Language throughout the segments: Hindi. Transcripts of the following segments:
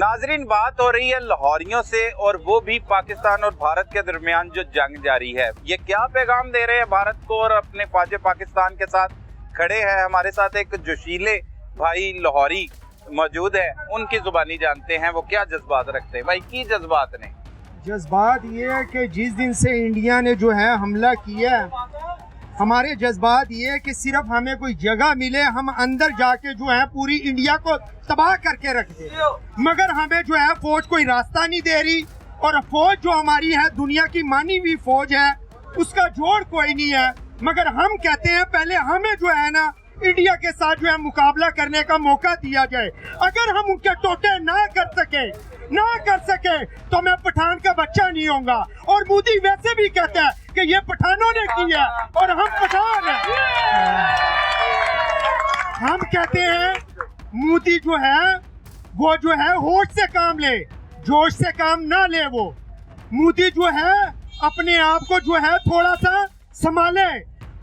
नाजरीन, बात हो रही है लाहौरियों से, और वो भी पाकिस्तान और भारत के दरमियान जो जंग जारी है। ये क्या पैगाम दे रहे हैं भारत को और अपने ख्वाजा पाकिस्तान के साथ खड़े हैं। हमारे साथ एक जोशीले भाई लाहौरी मौजूद है, उनकी जुबानी जानते हैं वो क्या जज्बात रखते हैं। भाई की जज्बात ने? जज्बात ये है कि जिस दिन से इंडिया ने जो है हमला किया, हमारे जज्बात ये है कि सिर्फ हमें कोई जगह मिले, हम अंदर जाके जो है पूरी इंडिया को तबाह करके रख दे। मगर हमें जो है फौज कोई रास्ता नहीं दे रही, और फौज जो हमारी है दुनिया की मानी हुई फौज है, उसका जोड़ कोई नहीं है। मगर हम कहते हैं पहले हमें जो है ना इंडिया के साथ जो है मुकाबला करने का मौका दिया जाए। अगर हम उनके टोटे ना कर सके तो मैं पठान का बच्चा नहीं होऊंगा। और मोदी वैसे भी कहता है कि ये पठानों ने की है और हम पठान हैं। हम कहते हैं मोदी जो है वो जो है होश से काम ले, जोश से काम ना ले। वो मोदी जो है अपने आप को जो है थोड़ा सा संभाले।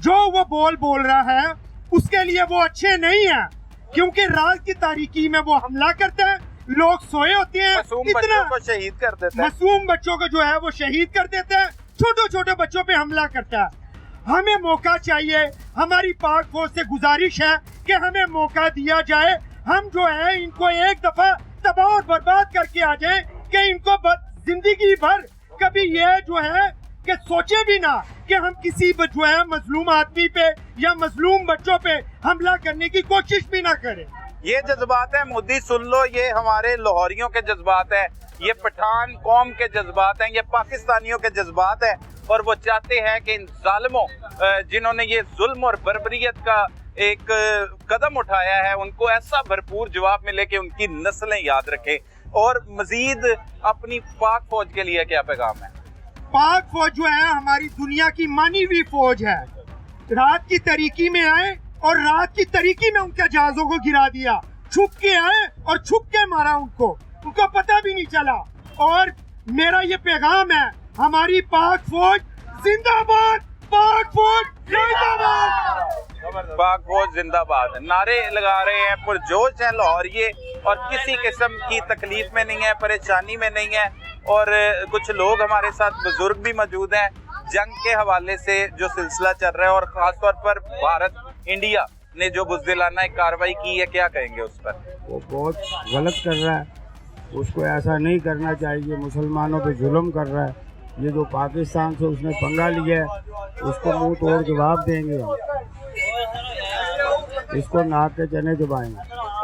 जो वो बोल रहा है उसके लिए वो अच्छे नहीं है, क्योंकि रात की तारीकी में वो हमला करते हैं, लोग सोए होते हैं, इतना को शहीद कर देते हैं। मासूम बच्चों को जो है वो शहीद कर देते हैं, छोटे बच्चों पे हमला करता है। हमें मौका चाहिए, हमारी पाक फौज से गुजारिश है कि हमें मौका दिया जाए। हम जो है इनको एक दफा तबाह और बर्बाद करके आ जाए कि इनको जिंदगी भर कभी ये जो है कि सोचे भी ना कि हम किसी जो है मजलूम आदमी पे या मजलूम बच्चों पे हमला करने की कोशिश भी ना करें। ये जज्बात है मोदी, सुन लो, ये हमारे लाहौरियों के जज्बात है, ये पठान कौम के जज्बात हैं, ये पाकिस्तानियों के जज्बात है। और वो चाहते हैं कि इन जालिमों जिन्होंने ये जुल्म और बर्बरियत का एक कदम उठाया है, उनको ऐसा भरपूर जवाब मिले कि उनकी नस्लें याद रखें। और मजीद अपनी पाक फौज के लिए क्या पैगाम है? पाक फौज जो है हमारी दुनिया की मानी हुई फौज है। रात की तरीकी में आए और रात की तरीकी में उनके जहाजों को गिरा दिया। छुप के आए और छुप के मारा उनको पता भी नहीं चला। और मेरा ये पैगाम है, हमारी पाक फौज जिंदाबाद, पाक फौज जिंदाबाद, पाक फौज जिंदाबाद नारे लगा रहे हैं, पुरजोश हैं लाहौरिये, और किसी किस्म की तकलीफ में नहीं है, परेशानी में नहीं है। और कुछ लोग हमारे साथ बुजुर्ग भी मौजूद हैं। जंग के हवाले से जो सिलसिला चल रहा है और खासतौर पर भारत इंडिया ने जो बुज़दिलाना एक कार्रवाई की है, क्या कहेंगे उस पर? वो बहुत गलत कर रहा है, उसको ऐसा नहीं करना चाहिए। मुसलमानों पे जुल्म कर रहा है। ये जो पाकिस्तान से उसने पंगा लिया है उसको मुंह तोड़ जवाब देंगे। इसको नाक के चने चबाएंगे,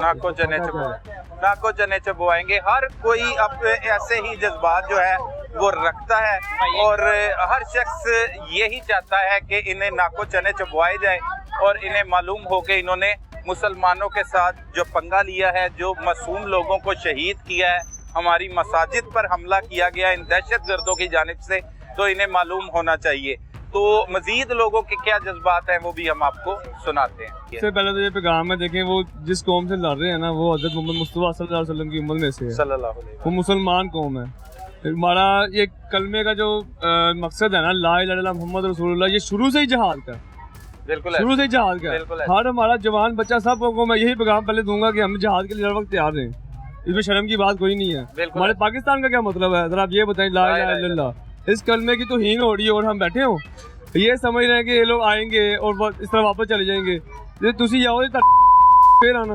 नाको चने चबवाएंगे। हर कोई अब ऐसे ही जज्बात जो है वो रखता है, और हर शख्स यही चाहता है कि इन्हें नाको चने चबवाए जाए और इन्हें मालूम हो कि इन्होंने मुसलमानों के साथ जो पंगा लिया है, जो मासूम लोगों को शहीद किया है, हमारी मसाजिद पर हमला किया गया इन दहशतगर्दों की जानिब से, तो इन्हें मालूम होना चाहिए। तो मजीद लोगों के क्या जज्बात हैं वो भी हम आपको सुनाते हैं। सबसे पहले तो ये पैगाम है, देखें वो जिस कौम से लड़ रहे हैं ना, वो हज़रत मोहम्मद मुस्तफ़ा सल्लल्लाहु अलैहि वसल्लम की उम्मत में से है। वो मुसलमान कौम है। हमारा ये कलमे का जो मकसद है ना, ला इलाहा इल्लल्लाह मुहम्मद रसूलुल्लाह, ये शुरू से ही जहाद का, बिल्कुल शुरू से ही जहाद का। हर हमारा जवान बच्चा सब को मैं यही पैगाम पहले दूंगा कि हम जहाद के लिए हर वक्त तैयार रहें। इसमें शर्म की बात कोई नहीं है। हमारे पाकिस्तान का क्या मतलब है, जरा आप ये बताएं। ला इलाहा इल्लल्लाह, इस कलमे की तो हीन हो रही है और हम बैठे हो ये समझ रहे हैं कि ये लोग आएंगे और इस तरह वापस चले जाएंगे। जे तुसी जाओ फिर आना।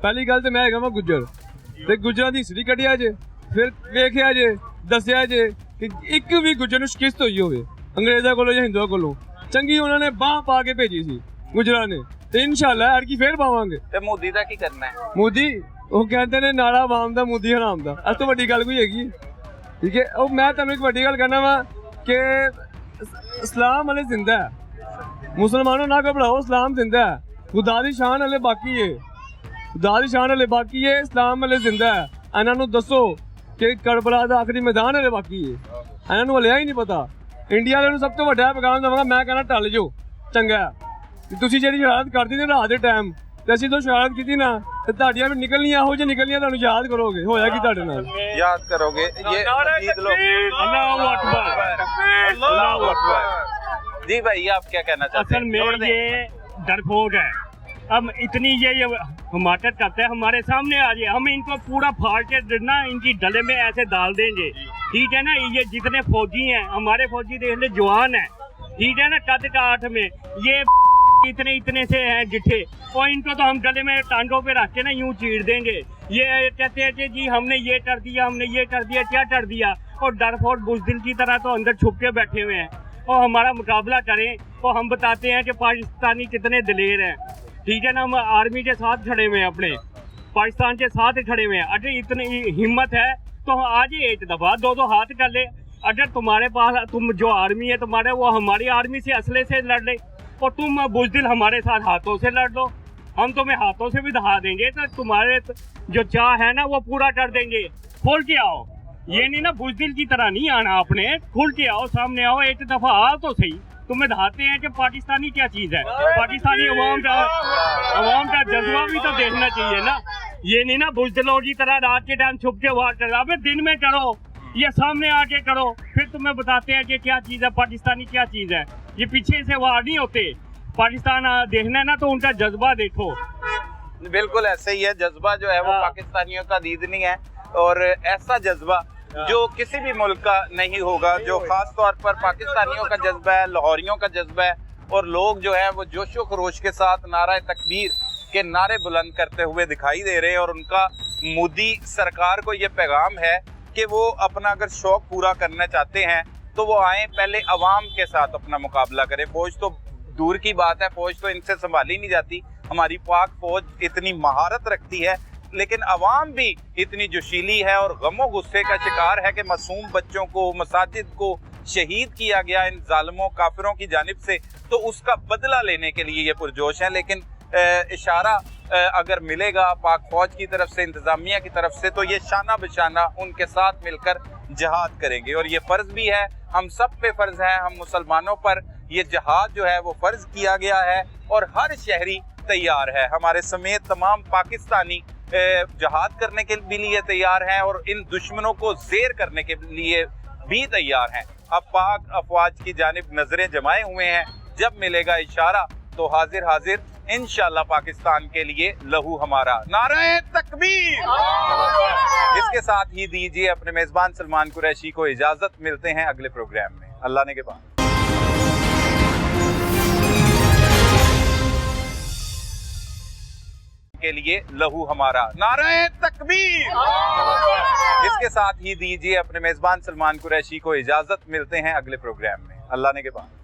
पहली गल तो मैं है गुज्जर ते गुज्जर की हिस्ट्री कटिया जे, फिर वेख्या जे, दसिया जे कि एक भी गुज्जर नूं शिकस्त होई होवे अंग्रेज़ां कोलों या हिंदुआं कोलों, चंगी उन्होंने बांह पा के भेजी सी गुज्जरां ने, ते इंशाअल्लाह अड़की फिर पावांगे। ते मोदी दा की करना है? मोदी वो कहते ने नारा आवाम दा, मोदी हराम दा। इस तो वड्डी गल कोई हैगी? ठीक है, और मैं तुहानूं एक वड्डी गल कहना वा कि इस्लाम हले जिंदा है। मुसलमानों ना घबराओ, इस्लाम जिंदा है। खुदा दी शान हले बाकी है, खुदा दी शान हले बाकी है, इस्लाम हले जिंदा है। इन्हां नूं दसो कि करबला दा आखिरी मैदान हले बाकी है, इन्हां नूं हले ही नहीं पता। इंडिया वाले नूं सब तो वड्डा पैगाम देवांगा, मैं कहना टल जाओ, चंगा है। तुसीं जिहड़ी शरारत करदी ने रात दे टाइम, ते असीं तो शरारत कीती ना, ते तुहाडियां भी निकलनियां, हो जे निकलनियां तुहानूं याद करोगे, होया कि तुहाडे नाल याद करोगे। ये अल्लाहू अकबर, अल्लाहू अकबर। जी भाई, आप क्या कहना चाहते हैं? असल में ये डरपोक है। अब इतनी ये हिमाकत करते हैं, हमारे सामने आ जाए, हम इनको पूरा फाड़ के ना इनकी डले में ऐसे डाल देंगे, ठीक है ना। ये जितने फौजी हैं, हमारे फौजी देख ले जवान हैं, ठीक है ना, कद काठ में, ये इतने इतने से हैं जिठे, और इनको तो हम गले में टांगों पे रख के ना यूं चीर देंगे। ये कहते हैं कि जी हमने ये कर दिया, हमने ये कर दिया, क्या कर दिया, और डरपोक बुज़दिल की तरह तो अंदर छुप के बैठे हुए हैं और हमारा मुकाबला करें, और हम बताते हैं कि पाकिस्तानी कितने दिलेर हैं, ठीक है ना। हम आर्मी के साथ खड़े हुए हैं, अपने पाकिस्तान के साथ खड़े हुए हैं। अगर इतनी हिम्मत है तो आज ही एक दफ़ा दो हाथ कर ले। अगर तुम्हारे पास, तुम जो आर्मी है तुम्हारे, वो हमारी आर्मी से असले से लड़ ले, और तुम बुज़दिल हमारे साथ हाथों से लड़ लो, हम तुम्हें हाथों से भी दिखा देंगे, तो तुम्हारे जो चाह है ना वो पूरा कर देंगे। खोल के आओ, ये नहीं ना बुज़दिल की तरह नहीं आना, आपने खुल के आओ, सामने आओ, एक दफ़ा आओ तो सही। तुम्हें दिखाते हैं कि पाकिस्तानी क्या चीज़ है, पाकिस्तानी अवाम का जज्बा भी तो देखना चाहिए ना। ये नहीं ना बुज़दिलों की तरह रात के टाइम छुप के वार कर, अबे दिन में करो, ये सामने आके करो, फिर तुम्हें बताते हैं कि क्या चीज़ है पाकिस्तानी, क्या चीज़ है। ये पीछे से वार नहीं होते, पाकिस्तान देखना है ना तो उनका जज्बा देखो। बिल्कुल ऐसे ही है, जज्बा जो है वो पाकिस्तानियों का दीद नहीं है, और ऐसा जज्बा जो किसी भी मुल्क का नहीं होगा, जो खास तौर पर पाकिस्तानियों का जज्बा है, लाहौरियों का जज्बा है। और लोग जो है वो जोशो खरोश के साथ नारा तकबीर के नारे बुलंद करते हुए दिखाई दे रहे हैं, और उनका मोदी सरकार को ये पैगाम है कि वो अपना अगर शौक पूरा करना चाहते हैं तो वो आए, पहले अवाम के साथ अपना मुकाबला करें। फौज तो दूर की बात है, फौज तो इनसे संभाली नहीं जाती, हमारी पाक फौज इतनी महारत रखती है, लेकिन अवाम भी इतनी जोशीली है और गमो गुस्से का शिकार है कि मासूम बच्चों को, मसाजिद को शहीद किया गया इन जालिमों काफिरों की जानिब से, तो उसका बदला लेने के लिए ये पुरजोश है। लेकिन इशारा अगर मिलेगा पाक फौज की तरफ से, इंतजामिया की तरफ से, तो ये शाना बशाना उनके साथ मिलकर जहाद करेंगे। और ये फ़र्ज भी है, हम सब पे फ़र्ज है, हम मुसलमानों पर ये जहाद जो है वो फ़र्ज किया गया है, और हर शहरी तैयार है, हमारे समेत तमाम पाकिस्तानी जहाद करने के लिए तैयार हैं, और इन दुश्मनों को ज़ेर करने के लिए भी तैयार हैं। अब पाक अफवाज की जानिब नजरें जमाए हुए हैं, जब मिलेगा इशारा तो हाजिर हाजिर इंशाल्लाह पाकिस्तान के लिए लहू हमारा। नारे तकबीर। इसके साथ ही दीजिए अपने मेजबान सलमान कुरैशी को इजाजत, मिलते हैं अगले प्रोग्राम में, अल्लाह ने के बाद। के लिए लहू हमारा। नारे तकबीर। इसके साथ ही दीजिए अपने मेजबान सलमान कुरैशी को इजाजत, मिलते हैं अगले प्रोग्राम में, अल्लाह ने के बाद।